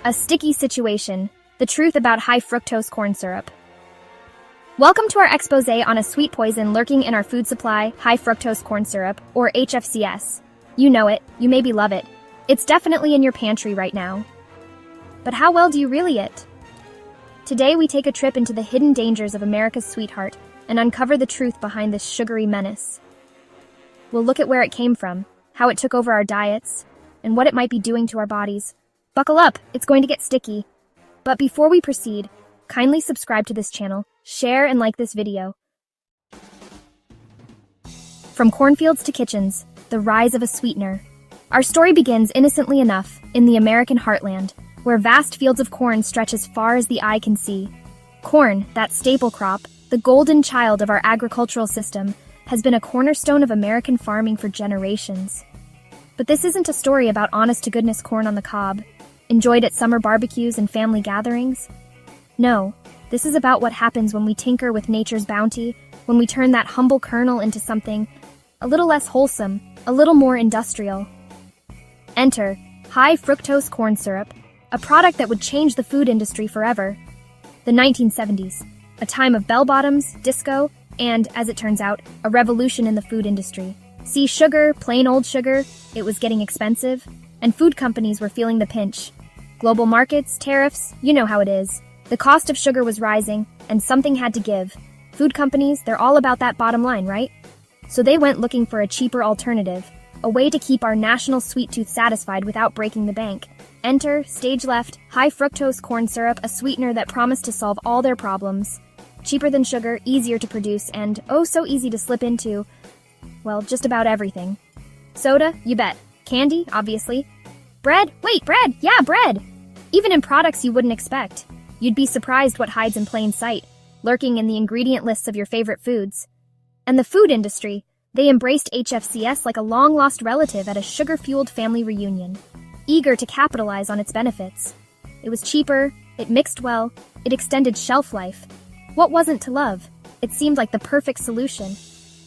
A sticky situation. The truth about high-fructose corn syrup. Welcome to our expose on a sweet poison lurking in our food supply, high-fructose corn syrup, or HFCS. You know it, you maybe love it. It's definitely in your pantry right now. But how well do you really it? Today we take a trip into the hidden dangers of America's sweetheart and uncover the truth behind this sugary menace. We'll look at where it came from, how it took over our diets, and what it might be doing to our bodies. Buckle up, it's going to get sticky. But before we proceed, kindly subscribe to this channel, share and like this video. From cornfields to kitchens, the rise of a sweetener. Our story begins innocently enough in the American heartland, where vast fields of corn stretch as far as the eye can see. Corn, that staple crop, the golden child of our agricultural system, has been a cornerstone of American farming for generations. But this isn't a story about honest-to-goodness corn on the cob, enjoyed at summer barbecues and family gatherings. No, this is about what happens when we tinker with nature's bounty, when we turn that humble kernel into something a little less wholesome, a little more industrial. Enter high-fructose corn syrup, a product that would change the food industry forever. The 1970s, a time of bell-bottoms, disco, and, as it turns out, a revolution in the food industry. See, sugar, plain old sugar, it was getting expensive, and food companies were feeling the pinch. Global markets, tariffs, you know how it is. The cost of sugar was rising, and something had to give. Food companies, they're all about that bottom line, right? So they went looking for a cheaper alternative, a way to keep our national sweet tooth satisfied without breaking the bank. Enter, stage left, high-fructose corn syrup, a sweetener that promised to solve all their problems. Cheaper than sugar, easier to produce, and oh so easy to slip into, well, just about everything. Soda? You bet. Candy? Obviously. Bread? Wait, bread! Yeah, bread! Even in products you wouldn't expect. You'd be surprised what hides in plain sight, lurking in the ingredient lists of your favorite foods. And the food industry, they embraced HFCS like a long-lost relative at a sugar-fueled family reunion, eager to capitalize on its benefits. It was cheaper, it mixed well, it extended shelf life. What wasn't to love? It seemed like the perfect solution.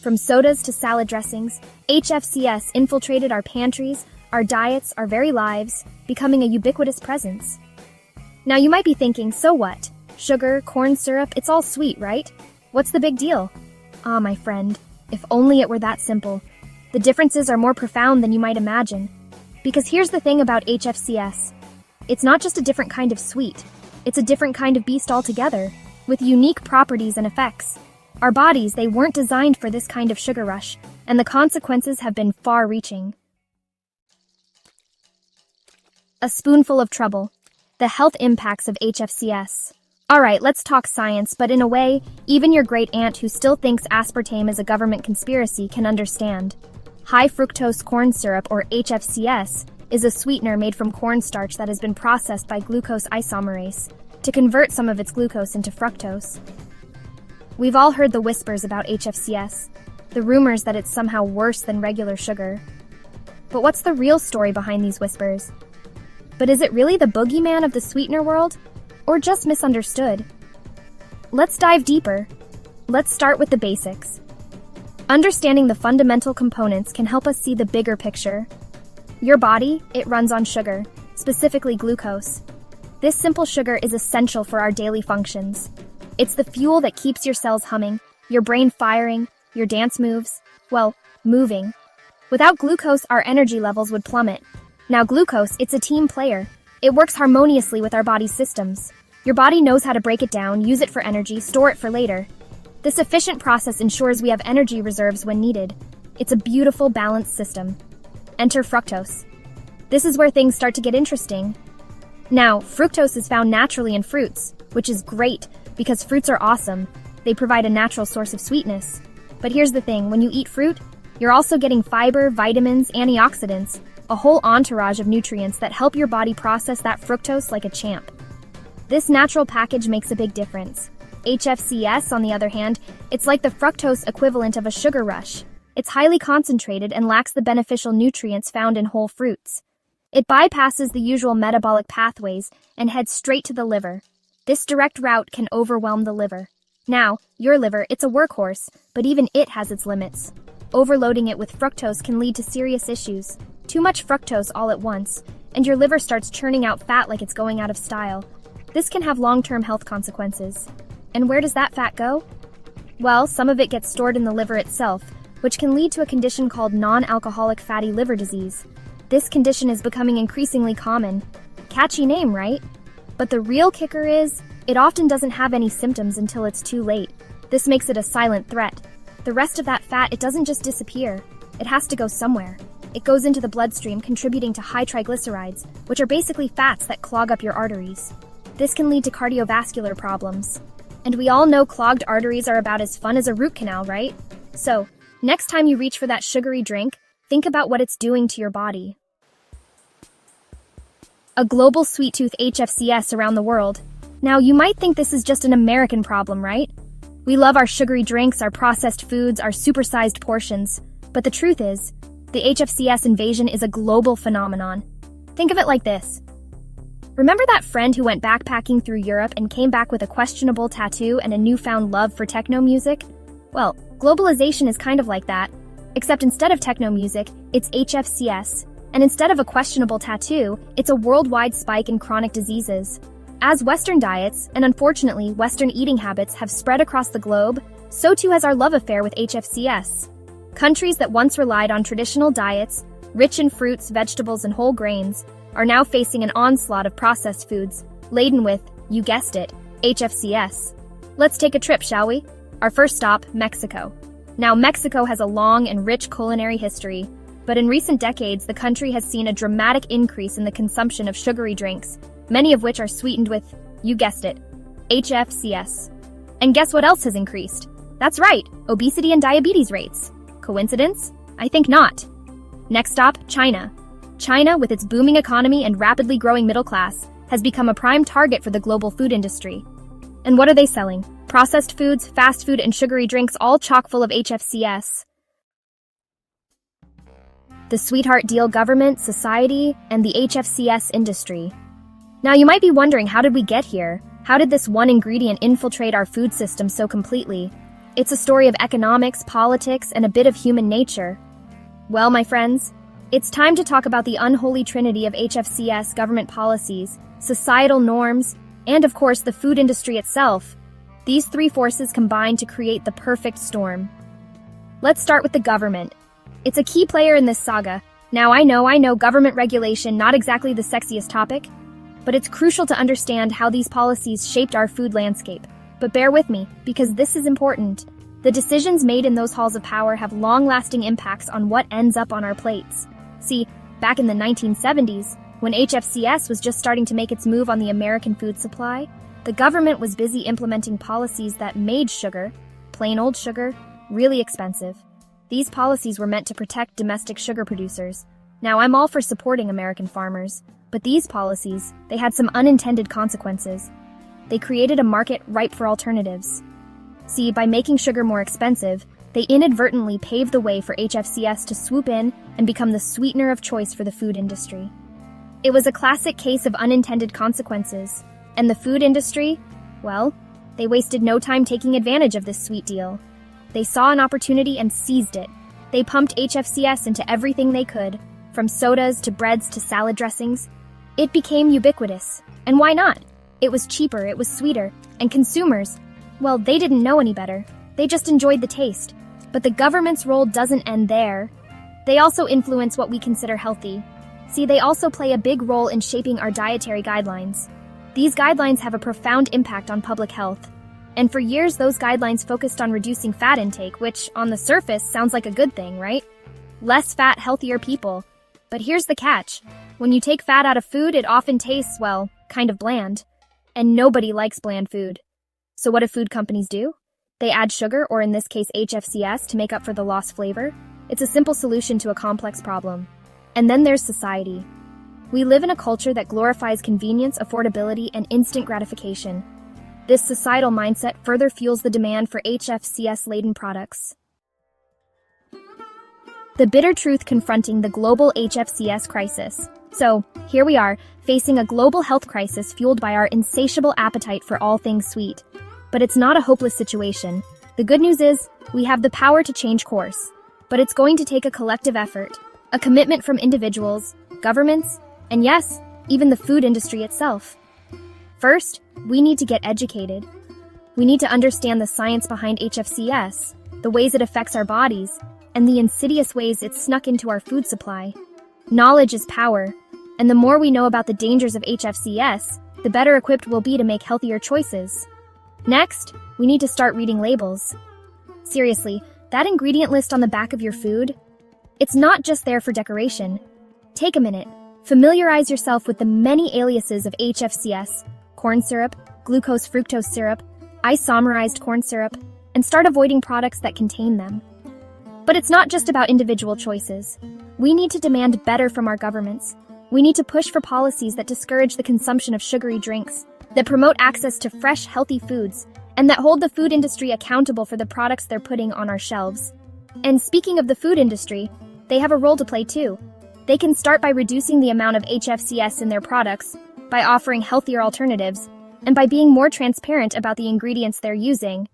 From sodas to salad dressings, HFCS infiltrated our pantries, our diets, our very lives, becoming a ubiquitous presence. Now you might be thinking, so what? Sugar, corn syrup, it's all sweet, right? What's the big deal? Ah, my friend, if only it were that simple. The differences are more profound than you might imagine. Because here's the thing about HFCS. It's not just a different kind of sweet. It's a different kind of beast altogether, with unique properties and effects. Our bodies, they weren't designed for this kind of sugar rush, and the consequences have been far-reaching. A spoonful of trouble. The health impacts of HFCS. Alright, let's talk science, but in a way, even your great-aunt who still thinks aspartame is a government conspiracy can understand. High-fructose corn syrup, or HFCS, is a sweetener made from cornstarch that has been processed by glucose isomerase to convert some of its glucose into fructose. We've all heard the whispers about HFCS, the rumors that it's somehow worse than regular sugar. But what's the real story behind these whispers? But is it really the boogeyman of the sweetener world? Or just misunderstood? Let's dive deeper. Let's start with the basics. Understanding the fundamental components can help us see the bigger picture. Your body, it runs on sugar, specifically glucose. This simple sugar is essential for our daily functions. It's the fuel that keeps your cells humming, your brain firing, your dance moves, well, moving. Without glucose, our energy levels would plummet. Now glucose, it's a team player. It works harmoniously with our body's systems. Your body knows how to break it down, use it for energy, store it for later. This efficient process ensures we have energy reserves when needed. It's a beautiful, balanced system. Enter fructose. This is where things start to get interesting. Now, fructose is found naturally in fruits, which is great, because fruits are awesome. They provide a natural source of sweetness. But here's the thing, when you eat fruit, you're also getting fiber, vitamins, antioxidants, a whole entourage of nutrients that help your body process that fructose like a champ. This natural package makes a big difference. HFCS, on the other hand, it's like the fructose equivalent of a sugar rush. It's highly concentrated and lacks the beneficial nutrients found in whole fruits. It bypasses the usual metabolic pathways and heads straight to the liver. This direct route can overwhelm the liver. Now, your liver, it's a workhorse, but even it has its limits. Overloading it with fructose can lead to serious issues. Too much fructose all at once, and your liver starts churning out fat like it's going out of style. This can have long-term health consequences. And where does that fat go? Well, some of it gets stored in the liver itself, which can lead to a condition called non-alcoholic fatty liver disease. This condition is becoming increasingly common. Catchy name, right? But the real kicker is, it often doesn't have any symptoms until it's too late. This makes it a silent threat. The rest of that fat, it doesn't just disappear. It has to go somewhere. It goes into the bloodstream, contributing to high triglycerides, which are basically fats that clog up your arteries. This can lead to cardiovascular problems. And we all know clogged arteries are about as fun as a root canal, right? So, next time you reach for that sugary drink, think about what it's doing to your body. A global sweet tooth HFCS around the world. Now, you might think this is just an American problem, right? We love our sugary drinks, our processed foods, our supersized portions. But the truth is, the HFCS invasion is a global phenomenon. Think of it like this. Remember that friend who went backpacking through Europe and came back with a questionable tattoo and a newfound love for techno music? Well, globalization is kind of like that. Except instead of techno music, it's HFCS. And instead of a questionable tattoo, it's a worldwide spike in chronic diseases. As Western diets, and unfortunately Western eating habits, have spread across the globe, so too has our love affair with HFCS. Countries that once relied on traditional diets, rich in fruits, vegetables, and whole grains, are now facing an onslaught of processed foods, laden with, you guessed it, HFCS. Let's take a trip, shall we? Our first stop, Mexico. Now, Mexico has a long and rich culinary history, but in recent decades, the country has seen a dramatic increase in the consumption of sugary drinks, many of which are sweetened with, you guessed it, HFCS. And guess what else has increased? That's right, obesity and diabetes rates. Coincidence? I think not. Next stop, China. China, with its booming economy and rapidly growing middle class, has become a prime target for the global food industry. And what are they selling? Processed foods, fast food, and sugary drinks, all chock full of HFCS. The sweetheart deal government, society, and the HFCS industry. Now you might be wondering, how did we get here? How did this one ingredient infiltrate our food system so completely? It's a story of economics, politics, and a bit of human nature. Well, my friends, it's time to talk about the unholy trinity of HFCS government policies, societal norms, and of course the food industry itself. These three forces combine to create the perfect storm. Let's start with the government. It's a key player in this saga. Now I know government regulation, not exactly the sexiest topic, but it's crucial to understand how these policies shaped our food landscape. But bear with me, because this is important. The decisions made in those halls of power have long-lasting impacts on what ends up on our plates. See, back in the 1970s, when HFCS was just starting to make its move on the American food supply, the government was busy implementing policies that made sugar, plain old sugar, really expensive. These policies were meant to protect domestic sugar producers. Now, I'm all for supporting American farmers, but these policies, they had some unintended consequences. They created a market ripe for alternatives. See, by making sugar more expensive, they inadvertently paved the way for HFCS to swoop in and become the sweetener of choice for the food industry. It was a classic case of unintended consequences, and the food industry, well, they wasted no time taking advantage of this sweet deal. They saw an opportunity and seized it. They pumped HFCS into everything they could, from sodas to breads to salad dressings. It became ubiquitous. And why not? It was cheaper, it was sweeter, and consumers, well, they didn't know any better. They just enjoyed the taste. But the government's role doesn't end there. They also influence what we consider healthy. See, they also play a big role in shaping our dietary guidelines. These guidelines have a profound impact on public health. And for years, those guidelines focused on reducing fat intake, which, on the surface, sounds like a good thing, right? Less fat, healthier people. But here's the catch. When you take fat out of food, it often tastes, well, kind of bland. And nobody likes bland food. So what do food companies do? They add sugar, or in this case HFCS, to make up for the lost flavor. It's a simple solution to a complex problem. And then there's society. We live in a culture that glorifies convenience, affordability, and instant gratification. This societal mindset further fuels the demand for HFCS-laden products. The bitter truth confronting the global HFCS crisis. So, here we are, facing a global health crisis fueled by our insatiable appetite for all things sweet. But it's not a hopeless situation. The good news is, we have the power to change course. But it's going to take a collective effort, a commitment from individuals, governments, And yes, even the food industry itself. First, we need to get educated. We need to understand the science behind HFCS, the ways it affects our bodies, and the insidious ways it's snuck into our food supply. Knowledge is power, and the more we know about the dangers of HFCS, the better equipped we'll be to make healthier choices. Next, we need to start reading labels. Seriously, that ingredient list on the back of your food? It's not just there for decoration. Take a minute, familiarize yourself with the many aliases of HFCS, corn syrup, glucose fructose syrup, isomerized corn syrup, and start avoiding products that contain them. But it's not just about individual choices. We need to demand better from our governments. We need to push for policies that discourage the consumption of sugary drinks, that promote access to fresh, healthy foods, and that hold the food industry accountable for the products they're putting on our shelves. And speaking of the food industry, they have a role to play too. They can start by reducing the amount of HFCS in their products, by offering healthier alternatives, and by being more transparent about the ingredients they're using.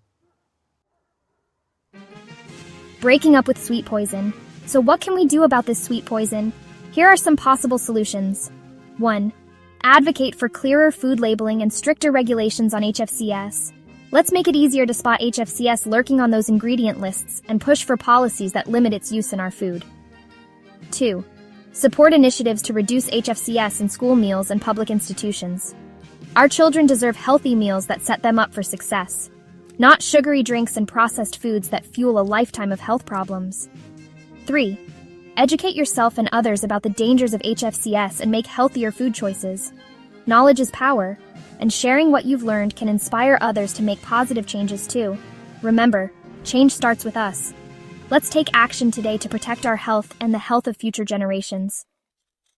Breaking up with sweet poison. So what can we do about this sweet poison? Here are some possible solutions. 1. Advocate for clearer food labeling and stricter regulations on HFCS. Let's make it easier to spot HFCS lurking on those ingredient lists and push for policies that limit its use in our food. 2. Support initiatives to reduce HFCS in school meals and public institutions. Our children deserve healthy meals that set them up for success, not sugary drinks and processed foods that fuel a lifetime of health problems. 3. Educate yourself and others about the dangers of HFCS and make healthier food choices. Knowledge is power, and sharing what you've learned can inspire others to make positive changes too. Remember, change starts with us. Let's take action today to protect our health and the health of future generations.